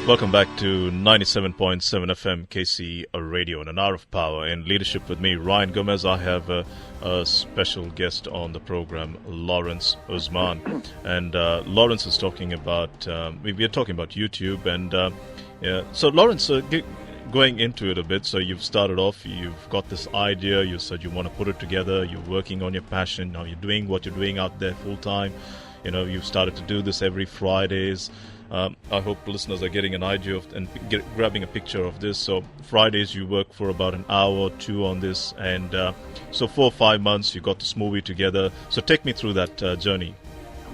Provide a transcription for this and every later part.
Welcome back to 97.7 FM KC Radio and an hour of power. In leadership with me, Ryan Gomez, I have a special guest on the program, LOZAUS1. And Lawrence is talking about, we are talking about YouTube. And so Lawrence, going into it a bit, so you've started off, you've got this idea, you said you want to put it together, you're working on your passion, now you're doing what you're doing out there full time. You know, you've started to do this every Fridays. I hope listeners are getting an idea of and grabbing a picture of this. So Fridays you work for about an hour or two on this, and so 4 or 5 months you got this movie together. So take me through that journey.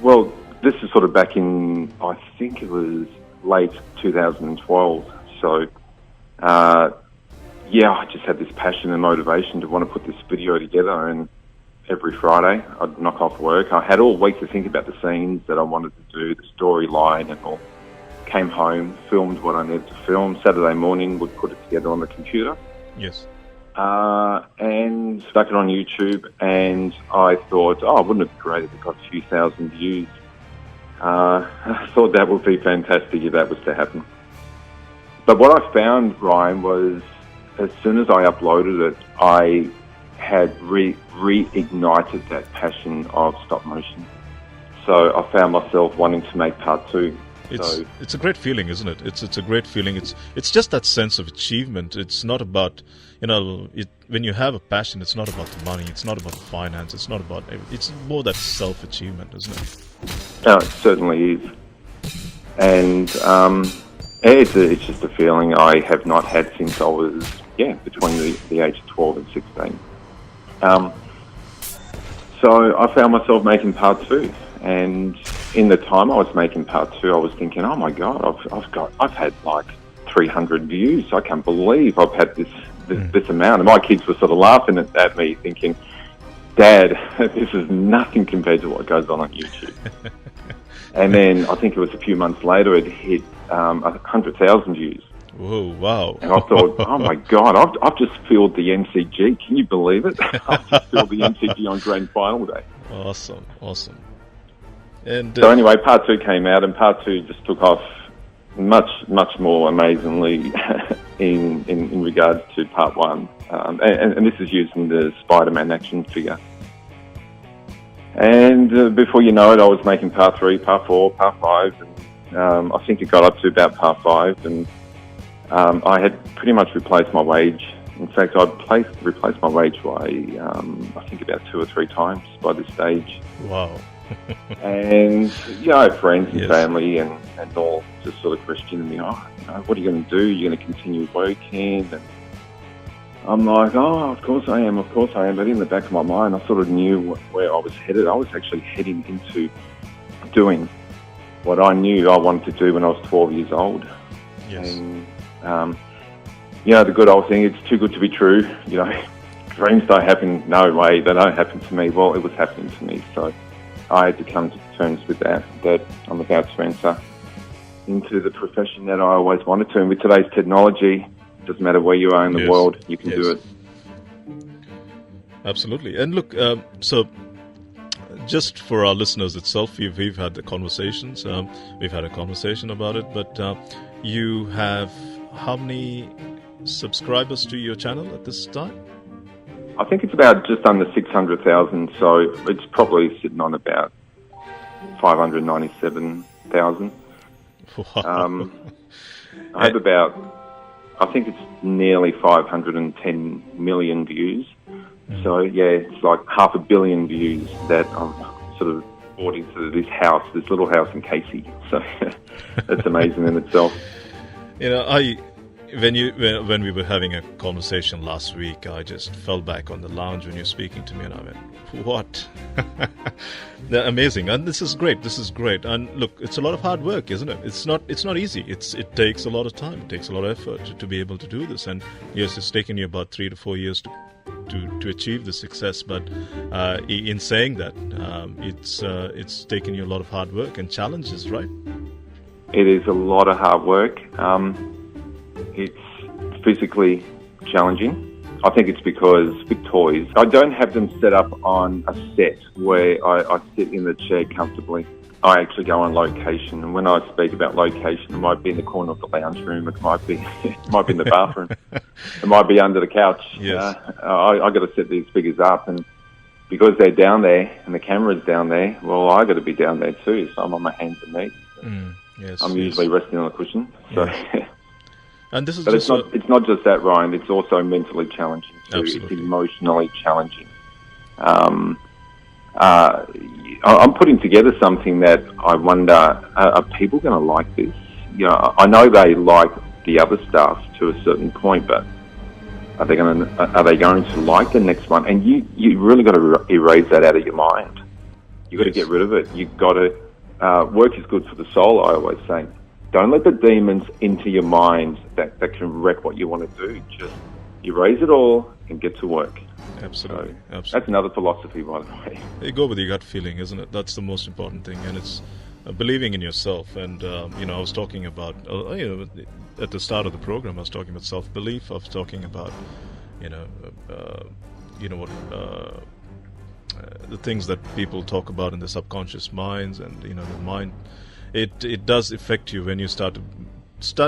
Well, this is sort of back in, I think it was late 2012. So, I just had this passion and motivation to want to put this video together, and every Friday I'd knock off work. I had all week to think about the scenes that I wanted to do, the storyline and all. Came home, filmed what I needed to film. Saturday morning would put it together on the computer. Yes. And stuck it on YouTube, and I thought, wouldn't it be great if it got a few thousand views? I thought that would be fantastic if that was to happen. But what I found, Ryan, was as soon as I uploaded it, I had reignited that passion of stop motion. So I found myself wanting to make part two. It's a great feeling, isn't it? It's a great feeling. It's just that sense of achievement. It's not about, when you have a passion, it's not about the money, it's not about the finance, it's not about, it's more that self-achievement, isn't it? It certainly is. And it's just a feeling I have not had since I was, between the age of 12 and 16. So I found myself making part two, and in the time I was making part two, I was thinking, oh my God, I've had like 300 views. I can't believe I've had this amount. And my kids were sort of laughing at me, thinking, Dad, this is nothing compared to what goes on YouTube. And then I think it was a few months later, it hit 100,000 views. Whoa, wow. And I thought, oh my God, I've just filled the MCG. Can you believe it? I've just filled the MCG on grand final day. Awesome. And so anyway, part two came out, and part two just took off much more amazingly in regards to part one. And this is using the Spider-Man action figure. And before you know it, I was making part three, part four, part five, and I think it got up to about part five, and I had pretty much replaced my wage. In fact, I'd replaced my wage by, I think, about 2 or 3 times by this stage. Wow. And, friends and family and all just sort of questioning me, what are you going to do? You're going to continue working? And I'm like, of course I am. But in the back of my mind, I sort of knew where I was headed. I was actually heading into doing what I knew I wanted to do when I was 12 years old. Yes. And, the good old thing, it's too good to be true. Dreams don't happen, no way, they don't happen to me. Well, it was happening to me, so I had to come to terms with that I'm about to enter into the profession that I always wanted to. And with today's technology, it doesn't matter where you are in the world, you can do it. Absolutely. And look, so just for our listeners itself, we've had the conversations, we've had a conversation about it, but you have how many subscribers to your channel at this time? I think it's about just under 600,000, so it's probably sitting on about 597,000. Wow. I have I think it's nearly 510 million views. So, it's like 500 million views that I'm sort of bought into this little house in Casey. So that's amazing in itself. When we were having a conversation last week, I just fell back on the lounge when you were speaking to me, and I went, "What? They're amazing!" And this is great. And look, it's a lot of hard work, isn't it? It's not easy. It takes a lot of time. It takes a lot of effort to be able to do this. And yes, it's taken you about 3 to 4 years to achieve the success. But in saying that, it's taken you a lot of hard work and challenges, right? It is a lot of hard work. It's physically challenging. I think it's because with toys, I don't have them set up on a set where I sit in the chair comfortably. I actually go on location, and when I speak about location, it might be in the corner of the lounge room, it might be in the bathroom, it might be under the couch. Yes. I got to set these figures up, and because they're down there and the camera's down there, well, I got to be down there too. So I'm on my hands and knees. Yes. I'm usually resting on a cushion. So, and this is but just it's not just that, Ryan. It's also mentally challenging too. Absolutely. It's emotionally challenging. I'm putting together something that I wonder, are people going to like this? You know, I know they like the other stuff to a certain point, but are they going to like the next one? And you really got to erase that out of your mind. You got to get rid of it. You got to work is good for the soul. I always say, don't let the demons into your mind that can wreck what you want to do. Just erase it all and get to work. Absolutely. So Absolutely. that's another philosophy, by the way. You go with your gut feeling, isn't it? That's the most important thing, and it's believing in yourself. And I was talking about, at the start of the program, I was talking about self-belief. I was talking about, the things that people talk about in the subconscious minds, and the mind. It does affect you when you start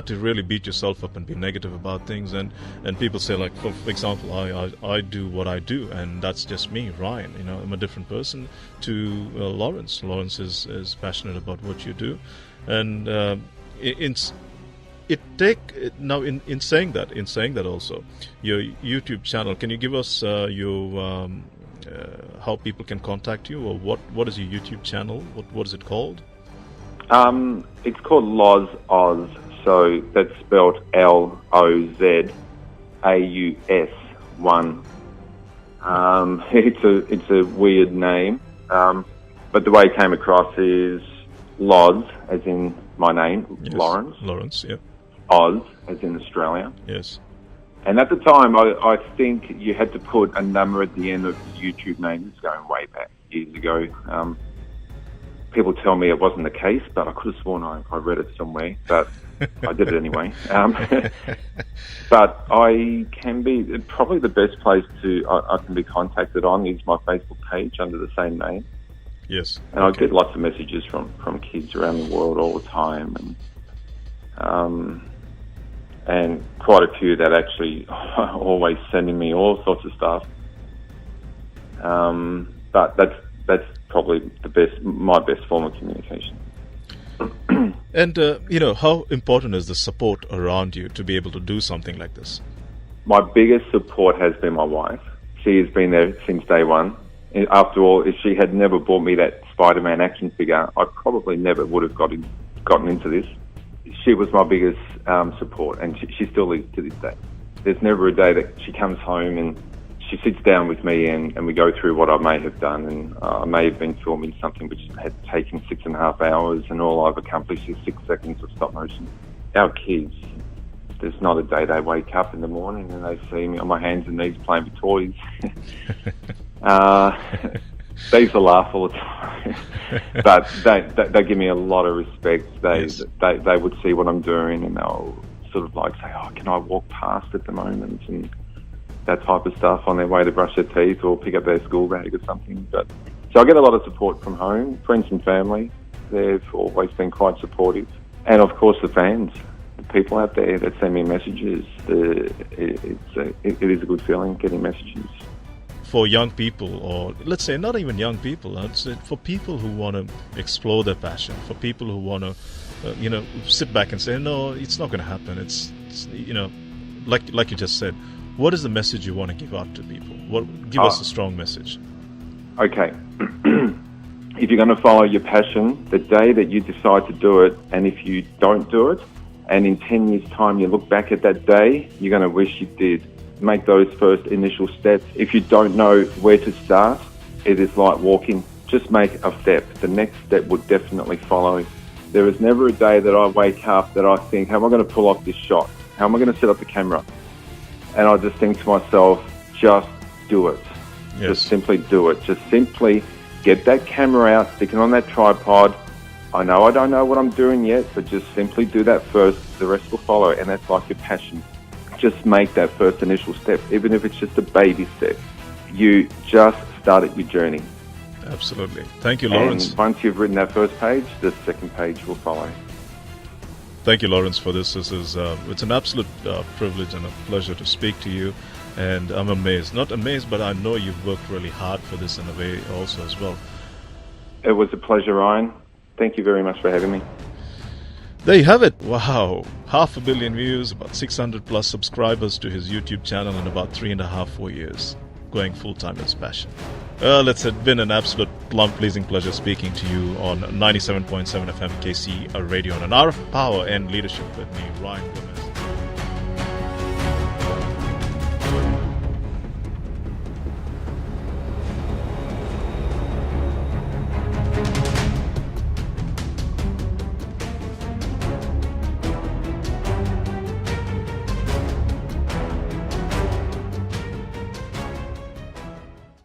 to really beat yourself up and be negative about things, and people say, like, for example, I do what I do, and that's just me, Ryan. I'm a different person to Lawrence. Lawrence is passionate about what you do, and in saying that also, your YouTube channel. Can you give us your how people can contact you, or what is your YouTube channel? What is it called? It's called LOZAUS. So that's spelled LOZAUS1. It's a weird name, but the way it came across is Loz, as in my name, Yes. Lawrence. Lawrence, yeah. Oz, as in Australia. Yes. And at the time, I think you had to put a number at the end of the YouTube name. It's going way back, years ago. People tell me it wasn't the case, but I could have sworn I read it somewhere. But I did it anyway. But I can be, probably the best place I can be contacted on is my Facebook page under the same name. Yes. And I get lots of messages from kids around the world all the time, and quite a few that actually always sending me all sorts of stuff. But that's probably my best form of communication. And how important is the support around you to be able to do something like this? My biggest support has been my wife. She has been there since day one. After all, if she had never bought me that Spider-Man action figure, I probably never would have gotten into this. She was my biggest support, and she still is to this day. There's never a day that she comes home and she sits down with me and we go through what I may have done, and I may have been filming something which had taken 6.5 hours, and all I've accomplished is 6 seconds of stop motion. Our kids, there's not a day they wake up in the morning and they see me on my hands and knees playing with toys. They used to laugh all the time, but they give me a lot of respect. They would see what I'm doing, and they'll sort of like say, "Oh, can I walk past at the moment?" and that type of stuff on their way to brush their teeth or pick up their school bag or something. But so I get a lot of support from home, friends and family. They've always been quite supportive, and of course the fans, the people out there that send me messages. It is a good feeling getting messages. For young people, or let's say not even young people, I'd say for people who want to explore their passion, for people who want to, sit back and say, no, it's not going to happen. It's like you just said, what is the message you want to give out to people? Give us a strong message. Okay. If you're going to follow your passion, the day that you decide to do it, and if you don't do it, and in 10 years' time you look back at that day, you're going to wish you did. Make those first initial steps. If you don't know where to start, it is like walking. Just make a step. The next step will definitely follow. There is never a day that I wake up that I think, how am I going to pull off this shot? How am I going to set up the camera? And I just think to myself, just do it. Yes. Just simply do it. Just simply get that camera out, stick it on that tripod. I know I don't know what I'm doing yet, but just simply do that first. The rest will follow, and that's like your passion. Just make that first initial step, even if it's just a baby step. You just started your journey. Absolutely. Thank you, Lawrence. And once you've written that first page, the second page will follow. Thank you, Lawrence, for this. It's an absolute privilege and a pleasure to speak to you. And I'm amazed. Not amazed, but I know you've worked really hard for this in a way also as well. It was a pleasure, Ryan. Thank you very much for having me. There you have it. Wow. 500 million views, about 600 plus subscribers to his YouTube channel in about 3.5-4 years. Going full-time in his passion. Well, it's been an absolute pleasing pleasure speaking to you on 97.7 FM KC Radio on an hour of power and leadership with me, Ryan Gomez.